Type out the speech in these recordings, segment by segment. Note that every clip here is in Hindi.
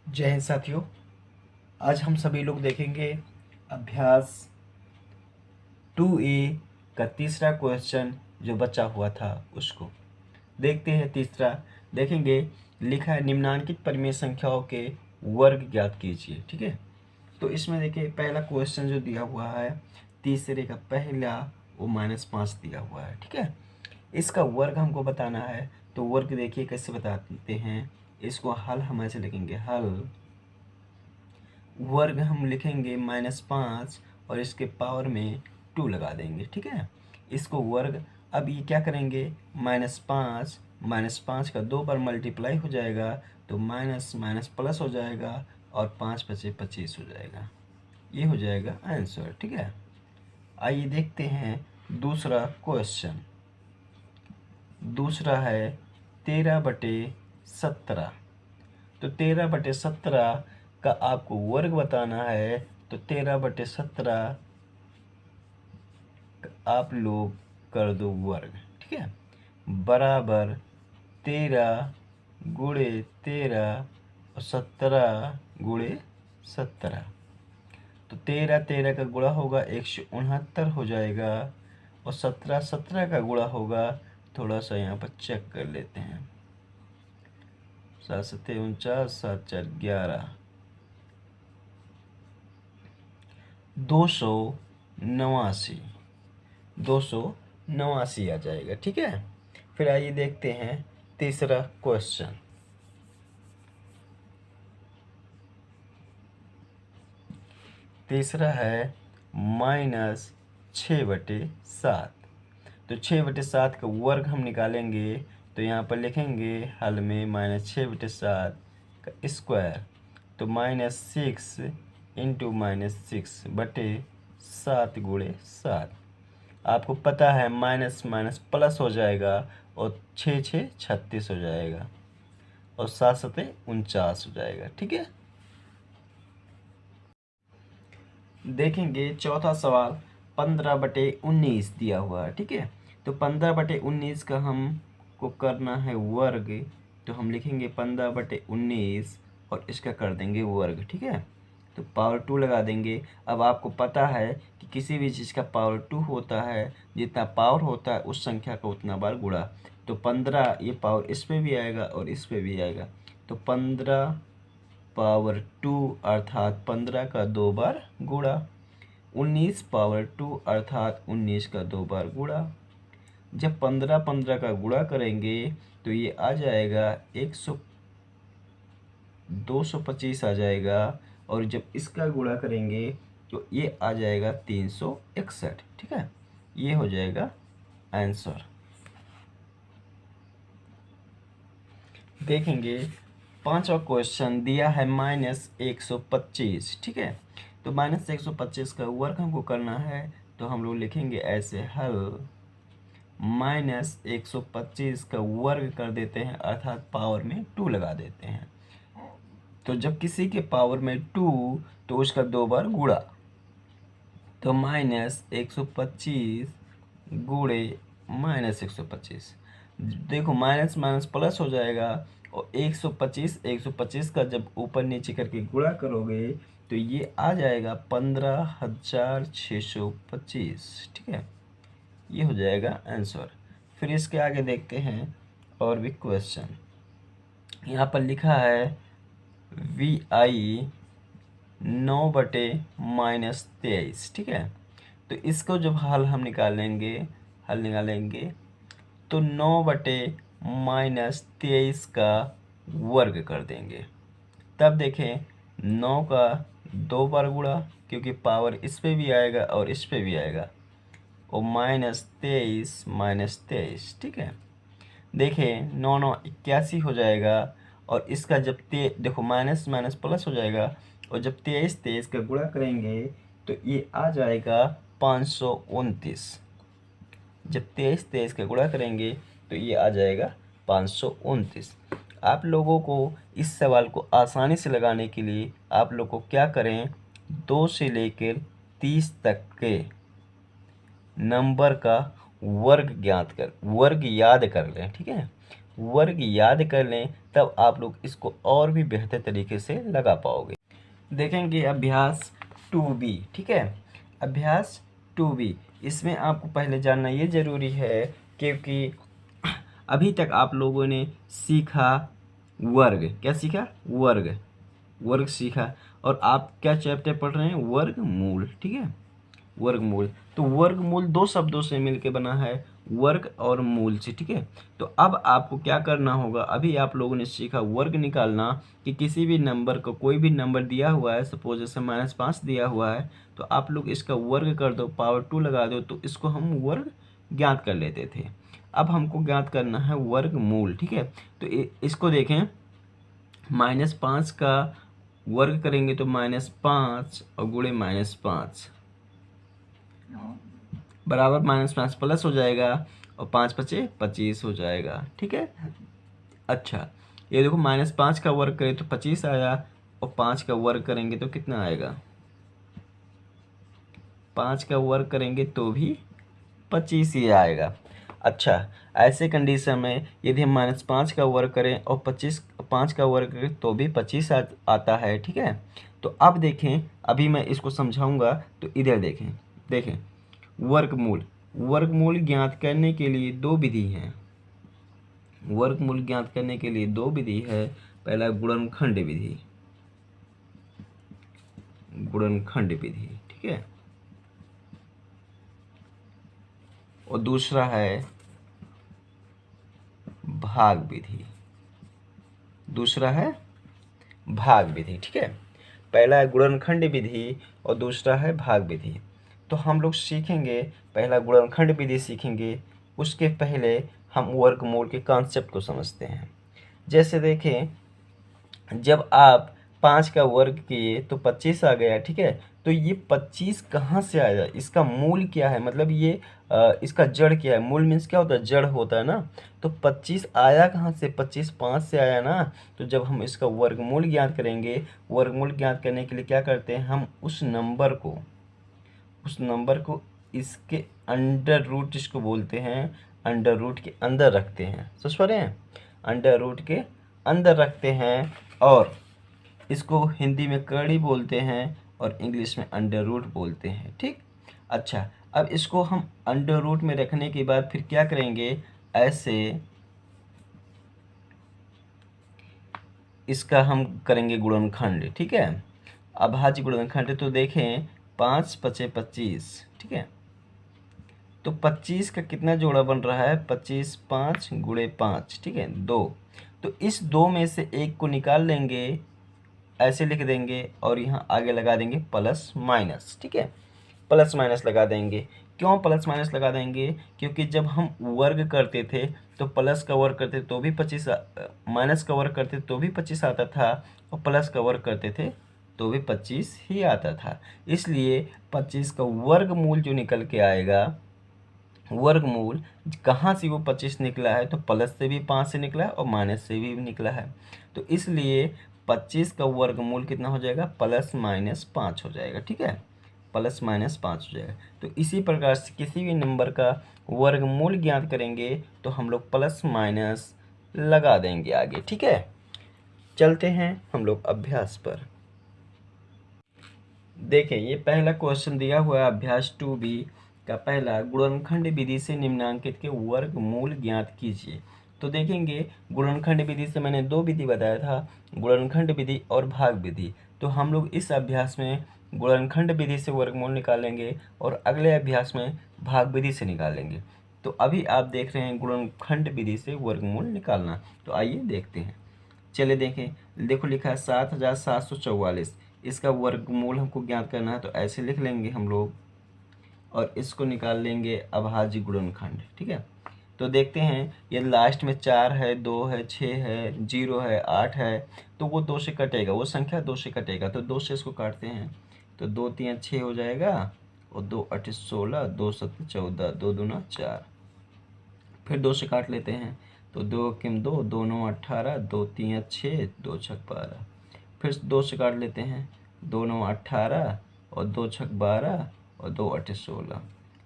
जय हिंद साथियों। आज हम सभी लोग देखेंगे अभ्यास 2A का तीसरा क्वेश्चन जो बचा हुआ था उसको देखते हैं। तीसरा देखेंगे, लिखा है निम्नांकित परिमेय संख्याओं के वर्ग ज्ञात कीजिए। ठीक है, तो इसमें देखिए पहला क्वेश्चन जो दिया हुआ है तीसरे का पहला वो -5 दिया हुआ है। ठीक है, इसका वर्ग हमको बताना है। तो वर्ग देखिए कैसे बताते हैं, इसको हल हम ऐसे लिखेंगे, हल वर्ग हम लिखेंगे -5 और इसके पावर में 2 लगा देंगे। ठीक है, इसको वर्ग, अब ये क्या करेंगे, -5 का 2 बार मल्टीप्लाई हो जाएगा तो माइनस माइनस प्लस हो जाएगा और 5 बचे 25 हो जाएगा। ये हो जाएगा आंसर। ठीक है, आइए देखते हैं दूसरा क्वेश्चन। दूसरा है 13/17। तो 13/17 का आपको वर्ग बताना है। तो 13/17 आप लोग कर दो वर्ग। ठीक है, बराबर 13 गुणे 13 और 17 गुणे 17। तो 13 का गुणा होगा 169 हो जाएगा और 17 का गुणा होगा, थोड़ा सा यहाँ पर चेक कर लेते हैं, 7 7 49, 7 4 11, 289 289 आ जाएगा। ठीक है, फिर आइए देखते हैं तीसरा क्वेश्चन। तीसरा है -6/7। तो 6/7 का वर्ग हम निकालेंगे। तो यहाँ पर लिखेंगे हल में -6/7 का स्क्वायर। तो -6 इंटू -6/7 गुणे 7। आपको पता है माइनस माइनस प्लस हो जाएगा और 6 6 36 हो जाएगा और 7 7 49 हो जाएगा। ठीक है, देखेंगे चौथा सवाल 15/19 दिया हुआ है। ठीक है, तो 15/19 का हमको करना है वर्ग। तो हम लिखेंगे 15/19 और इसका कर देंगे वर्ग। ठीक है, तो पावर 2 लगा देंगे। अब आपको पता है कि किसी भी चीज़ का पावर 2 होता है, जितना पावर होता है उस संख्या का उतना बार गुणा। तो 15 ये पावर इस पे भी आएगा और इस पे भी आएगा। तो 15 पावर 2 अर्थात 15 का 2 बार गुणा। 19 पावर 2 अर्थात 19 का 2 बार गुणा। जब 15 15 का गुणा करेंगे तो ये आ जाएगा 225 आ जाएगा। और जब इसका गुणा करेंगे तो ये आ जाएगा 361। ठीक है, ये हो जाएगा आंसर। देखेंगे पांचवा क्वेश्चन दिया है -125। ठीक है, तो -125 का वर्ग हमको करना है। तो हम लोग लिखेंगे ऐसे, हल -125 का वर्ग कर देते हैं अर्थात पावर में 2 लगा देते हैं। तो जब किसी के पावर में 2 तो उसका 2 बार गुणा। तो -125 गुणे -125, देखो माइनस माइनस प्लस हो जाएगा और 125 का जब ऊपर नीचे करके गुणा करोगे तो ये आ जाएगा 15,625। ठीक है, ये हो जाएगा आंसर। फिर इसके आगे देखते हैं और भी क्वेश्चन। यहाँ पर लिखा है VI 9/-23। ठीक है, तो इसको जब हल हम निकालेंगे, तो 9/-23 का वर्ग कर देंगे। तब देखें 9 का 2 बार गुणा, क्योंकि पावर इस पे भी आएगा और इस पे भी आएगा, और -23 ठीक है, देखें 9 9 81 हो जाएगा। और इसका जब देखो माइनस माइनस प्लस हो जाएगा और जब 23 का गुणा करेंगे तो ये आ जाएगा 529। जब 23 का गुणा करेंगे तो ये आ जाएगा 529। आप लोगों को इस सवाल को आसानी से लगाने के लिए आप लोग को क्या करें, 2 से लेकर 30 तक के नंबर का वर्ग याद कर लें। ठीक है, वर्ग याद कर लें, तब आप लोग इसको और भी बेहतर तरीके से लगा पाओगे। देखेंगे अभ्यास 2B, ठीक है। अभ्यास 2B, इसमें आपको पहले जानना ये ज़रूरी है, क्योंकि अभी तक आप लोगों ने सीखा वर्ग, क्या सीखा? वर्ग, वर्ग सीखा। और आप क्या चैप्टर पढ़ रहे हैं? वर्गमूल, ठीक है, वर्गमूल। तो वर्गमूल दो शब्दों से मिलकर बना है, वर्ग और मूल से, ठीक है। तो अब आपको क्या करना होगा, अभी आप लोगों ने सीखा वर्ग निकालना, कि किसी भी नंबर को, कोई भी नंबर दिया हुआ है, सपोज जैसे -5 दिया हुआ है, तो आप लोग इसका वर्ग कर दो, पावर 2 लगा दो, तो इसको हम वर्ग ज्ञात कर लेते थे। अब हमको ज्ञात करना है वर्गमूल, ठीक है। तो इसको देखें, -5 का वर्ग करेंगे तो -5 और गुणे -5 बराबर -5 प्लस हो जाएगा, और 5 पचे 25 हो जाएगा, ठीक है। अच्छा, ये देखो -5 का वर्ग करें तो 25 आया, और 5 का वर्ग करेंगे तो कितना आएगा? 5 का वर्ग करेंगे तो भी 25 ही आएगा। अच्छा, ऐसे कंडीशन में यदि हम -5 का वर्ग करें और 5 का वर्ग करें तो भी 25 आता है, ठीक है। तो अब देखें, अभी मैं इसको समझाऊंगा, तो इधर देखें, देखें वर्गमूल, वर्गमूल ज्ञात करने के लिए दो विधि हैं। वर्गमूल ज्ञात करने के लिए दो विधि है। पहला गुणनखंड विधि, गुणनखंड विधि, ठीक है, और दूसरा है भाग विधि, दूसरा है भाग विधि, ठीक है। पहला है गुणनखंड विधि और दूसरा है भाग विधि। तो हम लोग सीखेंगे, पहला गुणनखंड विधि सीखेंगे, उसके पहले हम वर्गमूल के कॉन्सेप्ट को समझते हैं। जैसे देखें, जब आप 5 का वर्ग किए तो 25 आ गया, ठीक है। तो ये 25 कहाँ से आया? इसका मूल क्या है, मतलब ये इसका जड़ क्या है? मूल मीन्स क्या होता है? जड़ होता है ना। तो 25 आया कहाँ से? 25 5 से आया ना। तो जब हम इसका वर्गमूल ज्ञात करेंगे, वर्गमूल ज्ञात करने के लिए क्या करते हैं, हम उस नंबर को इसके अंडर रूट, इसको बोलते हैं, अंडर रूट के अंदर रखते हैं। समझ पा रहे हैं? अंडर रूट के अंदर रखते हैं, और इसको हिंदी में कड़ी बोलते हैं और इंग्लिश में अंडर रूट बोलते हैं, ठीक। अच्छा, अब इसको हम अंडर रूट में रखने के बाद फिर क्या करेंगे, ऐसे इसका हम करेंगे गुणनखंड, ठीक है, अभाज्य गुणनखंड। तो देखें, 5 पचे 25, ठीक है। तो 25 का कितना जोड़ा बन रहा है? 25 5 गुणे 5, ठीक है, 2। तो इस 2 में से एक को निकाल लेंगे, ऐसे लिख देंगे, और यहाँ आगे लगा देंगे प्लस माइनस, ठीक है, प्लस माइनस लगा देंगे। क्यों प्लस माइनस लगा देंगे? क्योंकि जब हम वर्ग करते थे तो प्लस का वर्ग करते तो भी 25, माइनस का वर्ग करते तो भी 25 आता था, और प्लस का वर्ग करते थे तो भी 25 ही आता था। इसलिए 25 का वर्गमूल जो निकल के आएगा, वर्गमूल कहाँ से वो 25 निकला है, तो प्लस से भी 5 से निकला है और माइनस से भी निकला है। तो इसलिए 25 का वर्गमूल कितना हो जाएगा? +-5 हो जाएगा, ठीक है, +-5 हो जाएगा। तो इसी प्रकार से किसी भी नंबर का वर्गमूल ज्ञात करेंगे तो हम लोग प्लस माइनस लगा देंगे आगे, ठीक है। चलते हैं हम लोग अभ्यास पर। देखें, ये पहला क्वेश्चन दिया हुआ है अभ्यास 2B का पहला, गुणनखंड विधि से निम्नांकित के वर्गमूल ज्ञात कीजिए। तो देखेंगे, गुणनखंड विधि से मैंने दो विधि बताया था, गुणनखंड विधि और भाग विधि। तो हम लोग इस अभ्यास में गुणनखंड विधि से वर्गमूल निकालेंगे और अगले अभ्यास में भाग विधि से निकालेंगे। तो अभी आप देख रहे हैं गुणनखंड विधि से वर्गमूल निकालना। तो आइए देखते हैं। चलिए देखें, देखो लिखा है 7744, इसका वर्गमूल हमको ज्ञात करना है। तो ऐसे लिख लेंगे हम लोग, और इसको निकाल लेंगे अभाज्य गुणनखंड, ठीक है। तो देखते हैं, ये लास्ट में 4 है, 2 है, 6 है, 0 है, 8 है, तो वो 2 से कटेगा, वो संख्या 2 से कटेगा। तो 2 से इसको काटते हैं, तो 2 3 6 हो जाएगा, और 2 8 16, 2 7 14, 2 दूना 4। फिर 2 से काट लेते हैं, तो 2 किम 2, 2 9 18, 2 3 6, 2 6 12। फिर 2 से काट लेते हैं, 2 9 18 और 2 6 12 और 2 8 16।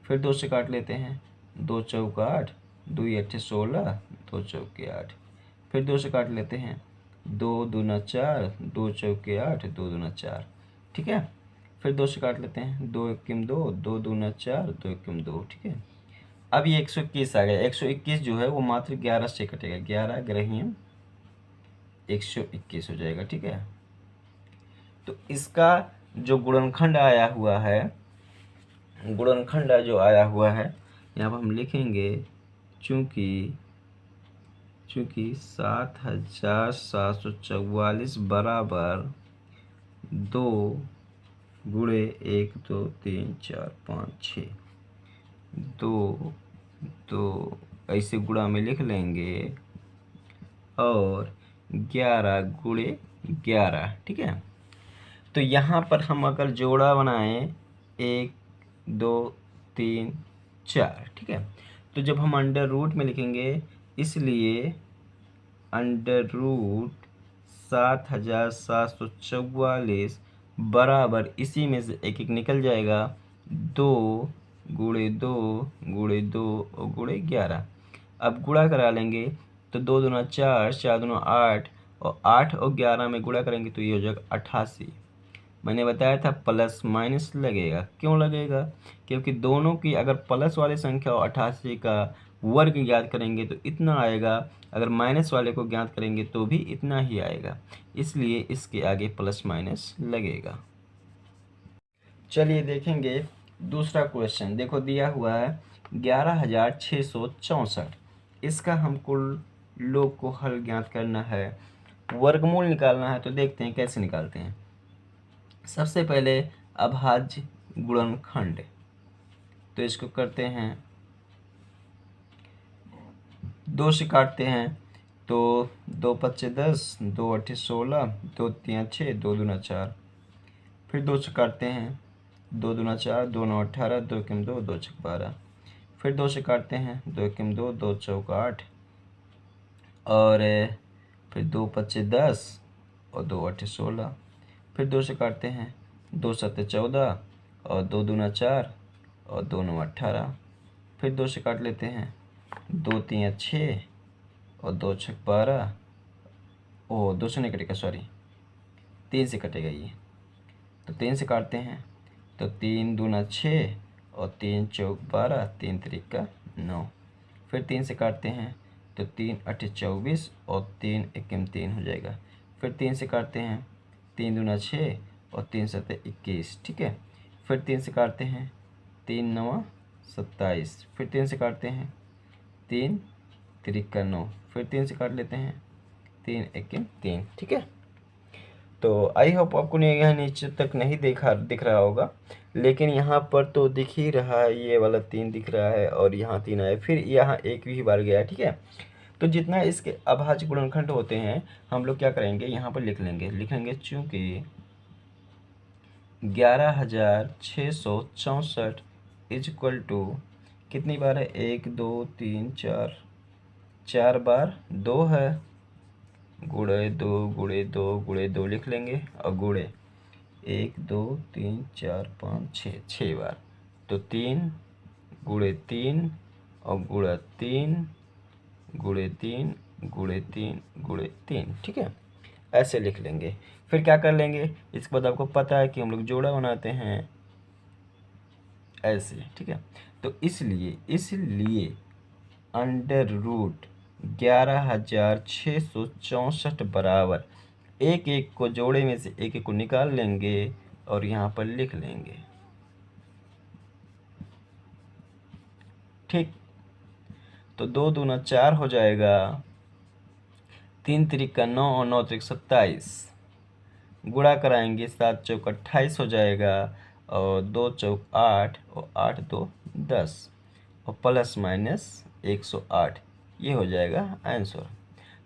फिर 2 से काट लेते हैं, 2 चौक 8, 2 8 16, 2 चौके 8। फिर 2 से काट लेते हैं, 2 दूना 4, 2 चौके 8, 2 दूना 4, ठीक है। फिर 2 से काट लेते हैं, 2 एकिम 2, 2 दूना 4, 2 एकिम 2, ठीक है। अब ये 121 आ गया। 121 जो है वो मात्र 11 से कटेगा, 11 ग्रहीम 121 हो जाएगा, ठीक है। तो इसका जो गुणनखंड आया हुआ है, गुणनखंड जो आया हुआ है यहाँ पर हम लिखेंगे, चूँकि 7744 बराबर 2 गुणे 1 2 3 4 5 6, 2 ऐसे गुणा में लिख लेंगे, और 11 गुणे 11, ठीक है। तो यहाँ पर हम अगर जोड़ा बनाएं 1 2 3 4, ठीक है, तो जब हम अंडर रूट में लिखेंगे, इसलिए अंडर रूट 7744 बराबर, इसी में से एक एक निकल जाएगा, 2 गुणे 2 गुणे 2 और गुणे 11। अब गुणा करा लेंगे तो 2 दूना 4, 4 दूना 8, और 8 और 11 में गुणा करेंगे तो ये हो जाएगा 88। मैंने बताया था प्लस माइनस लगेगा। क्यों लगेगा? क्योंकि दोनों की अगर प्लस वाली संख्या और 88 का वर्ग ज्ञात करेंगे तो इतना आएगा, अगर माइनस वाले को ज्ञात करेंगे तो भी इतना ही आएगा, इसलिए इसके आगे प्लस माइनस लगेगा। चलिए देखेंगे दूसरा क्वेश्चन। देखो दिया हुआ है 11,664। इसका हमको लोग को हल ज्ञात करना है, वर्गमूल निकालना है। तो देखते हैं कैसे निकालते हैं। सबसे पहले अभाज्य गुणनखंड, तो इसको करते हैं, 2 से काटते हैं तो 2 पच्चे 10, 2 अट्ठे 16, 2 तिया 6, 2 दूना 4। फिर 2 से काटते हैं, 2 दूना 4, 2 9 18, 2 एकिम 2, 2 छक 12। फिर 2 से काटते हैं, 2 एकिम 2, 2 चौक 8, और फिर 2 पच्चे 10 और 2 अट्ठे 16। फिर 2 से काटते हैं, 2 सत्ते 14 और 2 दूना 4 और 2 9 18। फिर 2 से काट लेते हैं, 2 तिया 6 और 2 छक 12, ओ 2 से नहीं कटेगा, सॉरी 3 से कटेगा ये। तो 3 से काटते हैं तो 3 दूना 6 और 3 चौक 12, 3 तिरिका 9। फिर 3 से काटते हैं तो 3 अट्ठे 24 और 3 एकिम 3 हो जाएगा। फिर 3 से काटते हैं, 3 दूना 6 और 3 सत्ते 21, ठीक है। फिर 3 से काटते हैं, 3 नवा 27। फिर 3 से काटते हैं, 3 तिरिका 9। फिर 3 से काट लेते हैं, 3 एकिम 3, ठीक है। तो आई होप आपको यहाँ नीचे तक नहीं दिख रहा होगा, लेकिन यहाँ पर तो दिख ही रहा है, ये वाला 3 दिख रहा है और यहाँ 3 आया, फिर यहाँ एक भी बार गया, ठीक है। तो जितना इसके अभाज्य गुणनखंड होते हैं हम लोग क्या करेंगे, यहाँ पर लिखेंगे चूँकि 11,664 इज इक्वल टू कितनी बार है, 1 2 3 4 बार 2 है, गुणे 2 गुणे 2 गुणे 2 लिख लेंगे, और गुणे 1 2 3 4 5 6 बार, तो 3 गुणे 3 और गुणा 3 गुणे 3 गुणे 3 गुणे 3, ठीक है। ऐसे लिख लेंगे। फिर क्या कर लेंगे, इसके बाद आपको पता है कि हम लोग जोड़ा बनाते हैं ऐसे, ठीक है। तो इसलिए अंडर रूट 11,664 बराबर एक एक को जोड़े में से एक एक को निकाल लेंगे और यहाँ पर लिख लेंगे, ठीक। तो 2 दूना 4 हो जाएगा, 3 तिरिका 9 और 9 तिरिक 27, गुणा कराएंगे 7 चौक 28 हो जाएगा, और 2 चौक 8 और 8 2 10, और प्लस माइनस 108, ये हो जाएगा आंसर।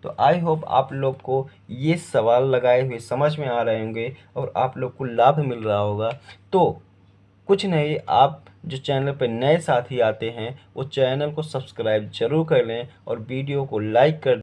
तो आई होप आप लोग को ये सवाल लगाए हुए समझ में आ रहे होंगे और आप लोग को लाभ मिल रहा होगा। तो कुछ नहीं, आप जो चैनल पर नए साथी आते हैं वो चैनल को सब्सक्राइब जरूर कर लें और वीडियो को लाइक कर